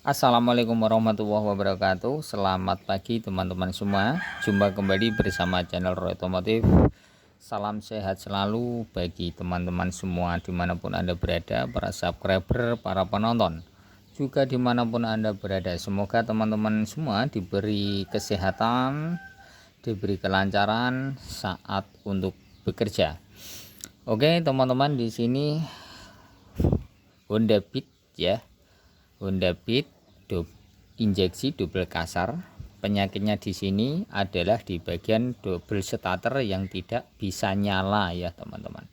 Assalamualaikum warahmatullahi wabarakatuh. Selamat pagi teman-teman semua. Jumpa kembali bersama channel Roy Otomotif. Salam sehat selalu bagi teman-teman semua dimanapun Anda berada, para subscriber, para penonton, juga dimanapun Anda berada. Semoga teman-teman semua diberi kesehatan, diberi kelancaran saat untuk bekerja. Oke teman-teman, di sini Honda Beat ya, Honda Beat injeksi double kasar. Penyakitnya di sini adalah di bagian double starter yang tidak bisa nyala ya teman-teman.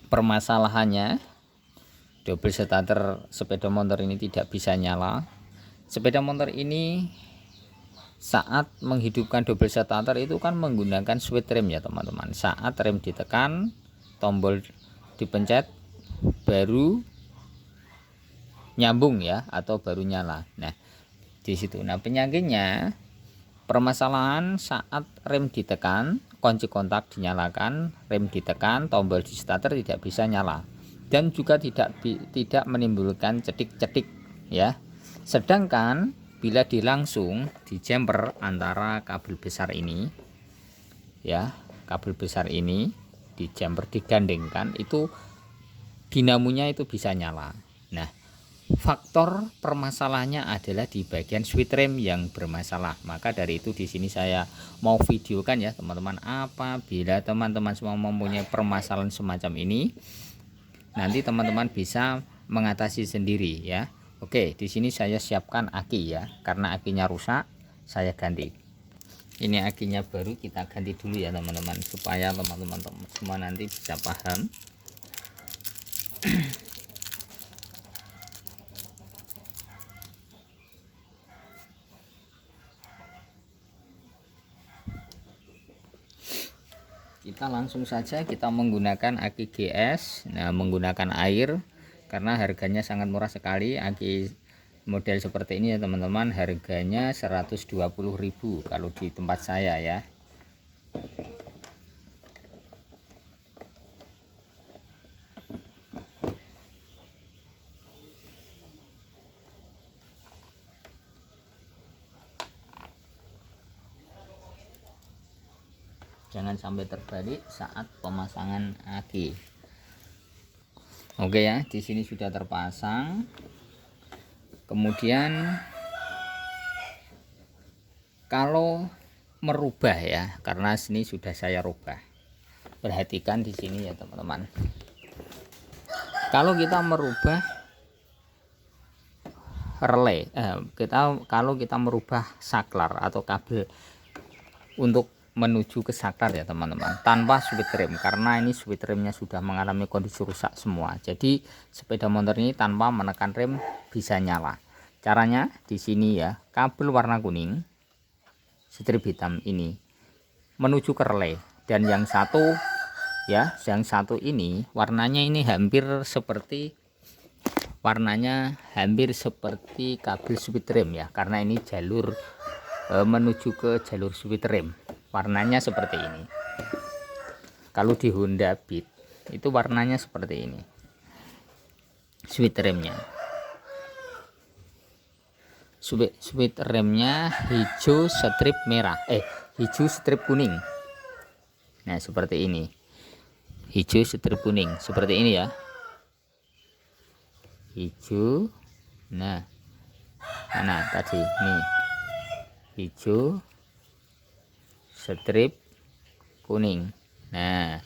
Permasalahannya double starter sepeda motor ini tidak bisa nyala. Sepeda motor ini saat menghidupkan double starter itu kan menggunakan switch rem ya teman-teman. Saat rem ditekan, tombol dipencet, baru nyambung ya, atau baru nyala. Nah di situ. Nah penyakitnya, permasalahan saat rem ditekan, kunci kontak dinyalakan, rem ditekan, tombol di starter tidak bisa nyala, dan juga tidak menimbulkan cetik-cetik ya. Sedangkan bila dilangsung di jumper antara kabel besar ini ya, kabel besar ini di jumper digandengkan, itu dinamonya itu bisa nyala. Nah faktor permasalahannya adalah di bagian switch rem yang bermasalah. Maka dari itu di sini saya mau videokan ya teman-teman, apabila teman-teman semua mempunyai permasalahan semacam ini, nanti teman-teman bisa mengatasi sendiri ya. Oke, di sini saya siapkan aki ya, karena akinya rusak saya ganti. Ini akinya baru, kita ganti dulu ya teman-teman, supaya teman-teman semua nanti bisa paham. Kita langsung saja kita menggunakan aki GS. Nah menggunakan air, karena harganya sangat murah sekali. Aki model seperti ini ya teman-teman, harganya 120.000 kalau di tempat saya ya. Jangan sampai terbalik saat pemasangan aki. Oke ya, di sini sudah terpasang. Kemudian kalau merubah ya, karena sini sudah saya rubah. Perhatikan di sini ya teman-teman. Kalau kita merubah relay, kalau kita merubah saklar atau kabel untuk menuju ke saklar ya teman-teman, tanpa switch rem, karena ini switch remnya sudah mengalami kondisi rusak semua. Jadi sepeda motor ini tanpa menekan rem bisa nyala. Caranya di sini ya, kabel warna kuning strip hitam ini menuju ke relay, dan yang satu ya, yang satu ini warnanya ini hampir seperti kabel switch rem ya, karena ini jalur menuju ke jalur switch rem. Warnanya seperti ini. Kalau di Honda Beat itu warnanya seperti ini switch remnya. Switch remnya hijau strip merah, hijau strip kuning. Nah seperti ini, hijau strip kuning seperti ini ya, hijau. Nah mana tadi nih, hijau strip kuning. Nah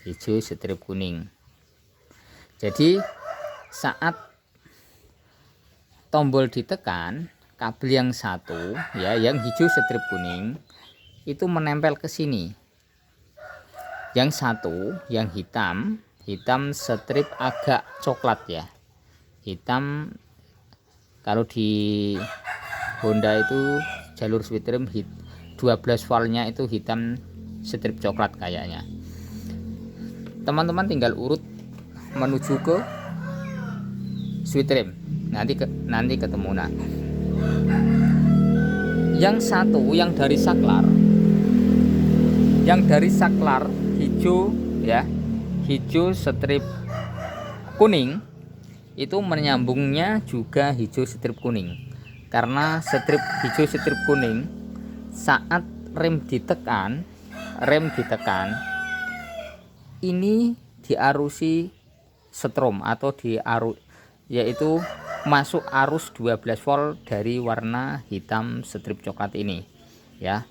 hijau strip kuning. Jadi saat tombol ditekan, kabel yang satu ya, yang hijau strip kuning itu menempel ke sini. Yang satu yang hitam strip agak coklat ya, hitam. Kalau di Honda itu jalur switch rem 12 valnya itu hitam strip coklat kayaknya. Teman-teman tinggal urut menuju ke switch rem, nanti ketemu. Nah yang satu yang dari saklar hijau ya, hijau strip kuning itu menyambungnya juga hijau strip kuning, karena hijau strip kuning saat rem ditekan ini diarusi strom atau yaitu masuk arus 12 volt dari warna hitam strip coklat ini ya.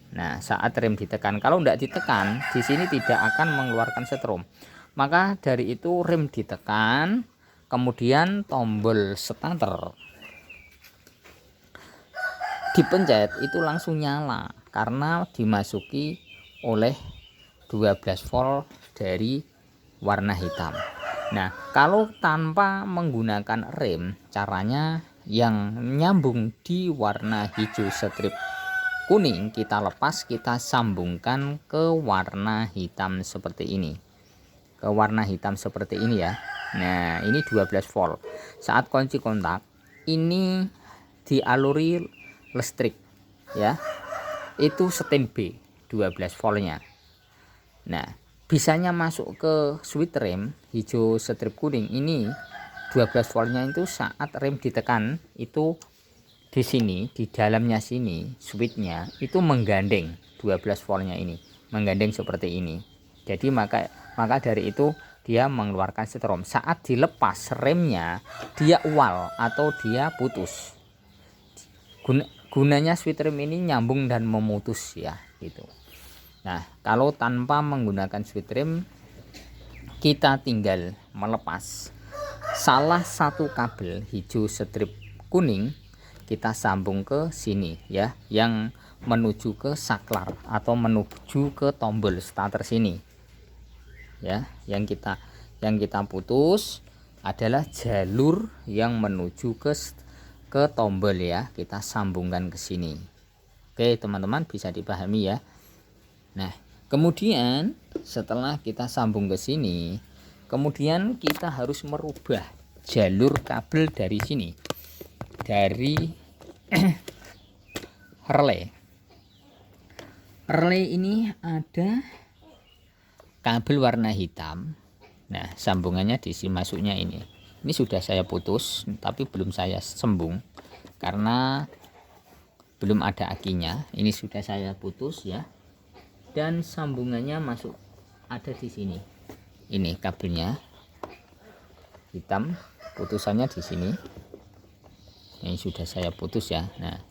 Nah, saat rem ditekan, kalau tidak ditekan di sini tidak akan mengeluarkan strom. Maka dari itu rem ditekan, kemudian tombol starter dipencet itu langsung nyala karena dimasuki oleh 12 volt dari warna hitam. Nah, kalau tanpa menggunakan rem, caranya yang nyambung di warna hijau strip kuning kita lepas, kita sambungkan ke warna hitam seperti ini. Ke warna hitam seperti ini ya. Nah, ini 12 volt. Saat kunci kontak ini dialuri listrik ya. Itu setim B 12 voltnya. Nah, bisanya masuk ke switch rem hijau strip kuning ini 12 voltnya itu saat rem ditekan itu di sini, di dalamnya sini switchnya itu menggandeng 12 voltnya ini, menggandeng seperti ini. Jadi maka dari itu dia mengeluarkan strom. Saat dilepas remnya dia ual atau dia putus. Gunanya switch rem ini nyambung dan memutus ya gitu. Nah, kalau tanpa menggunakan switch rem kita tinggal melepas salah satu kabel hijau strip kuning, kita sambung ke sini ya, yang menuju ke saklar atau menuju ke tombol starter sini ya. Yang kita putus adalah jalur yang menuju ke tombol ya, kita sambungkan ke sini. Oke teman-teman, bisa dipahami ya. Nah, kemudian setelah kita sambung ke sini, kemudian kita harus merubah jalur kabel dari sini, dari relay ini ada kabel warna hitam. Nah, sambungannya di sini, masuknya ini sudah saya putus tapi belum saya sambung karena belum ada akinya. Ini sudah saya putus ya, dan sambungannya masuk ada di sini. Ini kabelnya hitam, putusannya di sini. Ini sudah saya putus ya. Nah,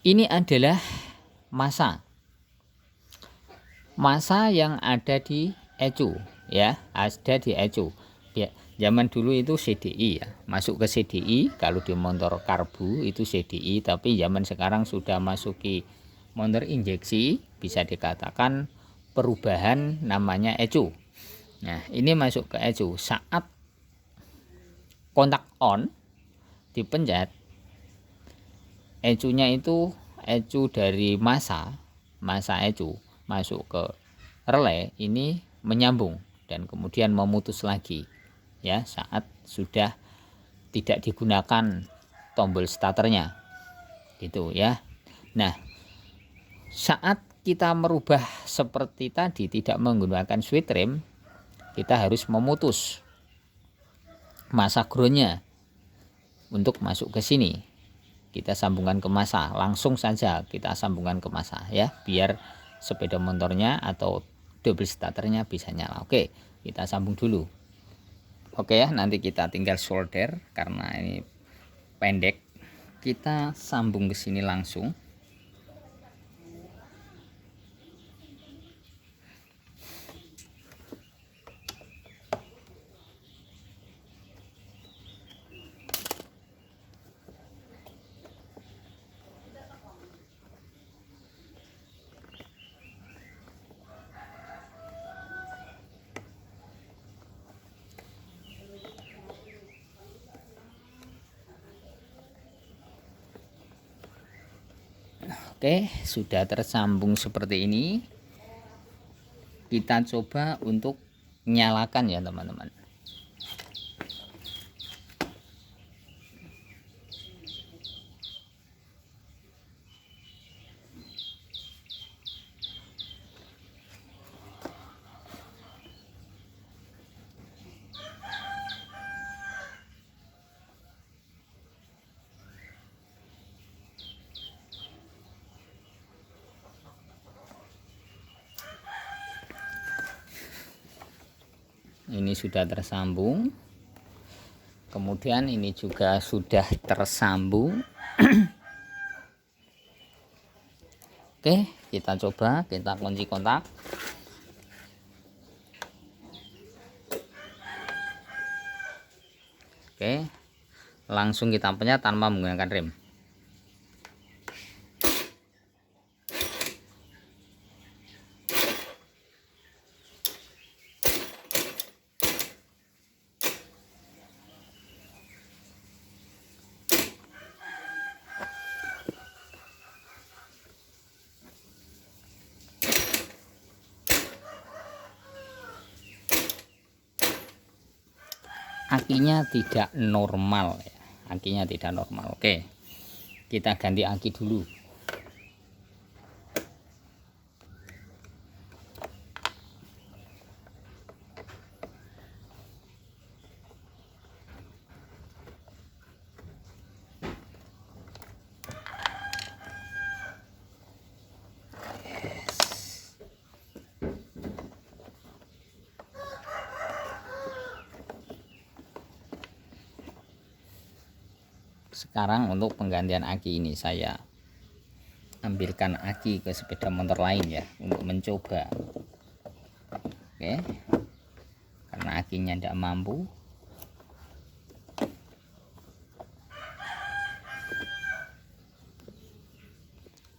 ini adalah masa yang ada di ECU ya, ada di ECU ya. Zaman dulu itu CDI ya, masuk ke CDI. Kalau di motor karbu itu CDI, tapi zaman sekarang sudah masuki motor injeksi, bisa dikatakan perubahan namanya ECU. Nah, ini masuk ke ECU. Saat kontak on dipencet, ECU-nya itu ECU dari masa ECU masuk ke relay ini menyambung dan kemudian memutus lagi ya saat sudah tidak digunakan tombol starternya gitu ya. Nah, saat kita merubah seperti tadi tidak menggunakan switch rem, kita harus memutus masa groundnya untuk masuk ke sini. Kita sambungkan ke masa, langsung saja kita sambungkan ke masa ya, biar sepeda motornya atau double starternya bisa nyala. Oke, kita sambung dulu. Oke ya, nanti kita tinggal solder karena ini pendek. Kita sambung ke sini langsung. Oke, sudah tersambung seperti ini. Kita coba untuk nyalakan ya teman-teman. ini sudah tersambung, kemudian ini juga sudah tersambung. Oke, kita coba, kita kunci kontak. Oke, langsung kita pencet tanpa menggunakan rem. Akinya tidak normal ya, akinya tidak normal. Oke, kita ganti aki dulu. Sekarang untuk penggantian aki ini saya ambilkan aki ke sepeda motor lain ya, untuk mencoba. Oke, karena akinya tidak mampu.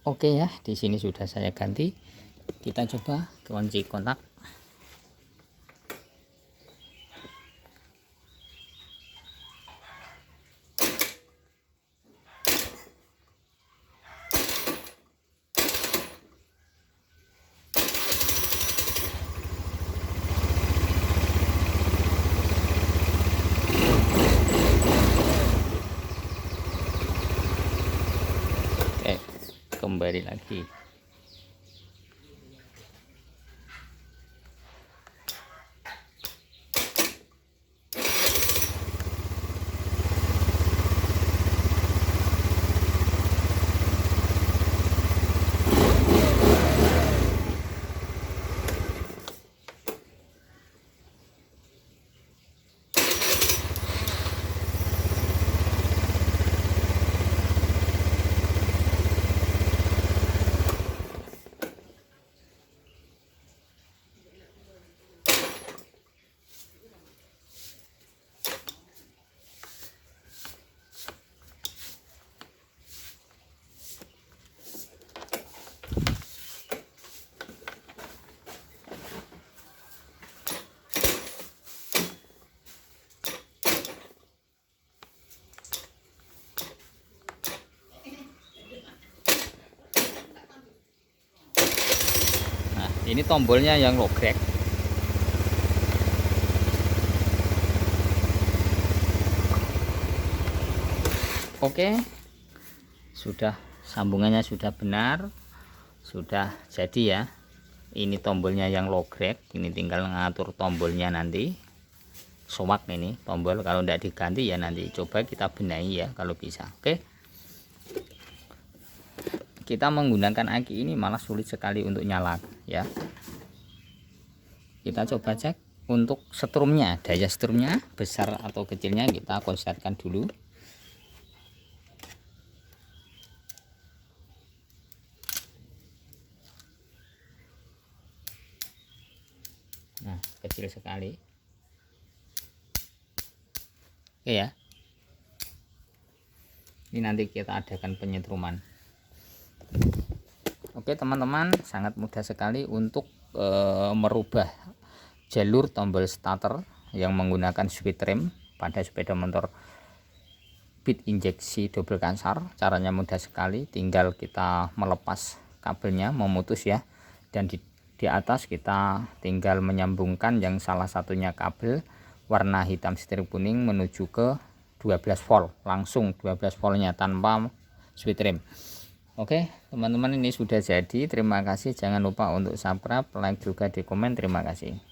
Oke ya, di sini sudah saya ganti. Kita coba kunci kontak. Kembali lagi. Ini tombolnya yang logrek. Oke, sudah, sambungannya sudah benar, sudah jadi ya. Ini tombolnya yang logrek, ini tinggal ngatur tombolnya nanti. Soak ini tombol, kalau tidak diganti ya nanti coba kita benahi ya kalau bisa. Oke, kita menggunakan aki ini malah sulit sekali untuk nyala ya. Kita coba cek untuk setrumnya, daya setrumnya besar atau kecilnya kita konsletkan dulu. Nah, kecil sekali. Oke ya, ini nanti kita adakan penyetruman. Oke teman-teman, sangat mudah sekali untuk merubah jalur tombol starter yang menggunakan switch rem pada sepeda motor bit injeksi double kansar. Caranya mudah sekali, tinggal kita melepas kabelnya, memutus ya, dan di atas kita tinggal menyambungkan yang salah satunya kabel warna hitam setir kuning menuju ke 12 volt, langsung 12 voltnya tanpa switch rem. Oke teman-teman, ini sudah jadi. Terima kasih, jangan lupa untuk subscribe, like juga di komen. Terima kasih.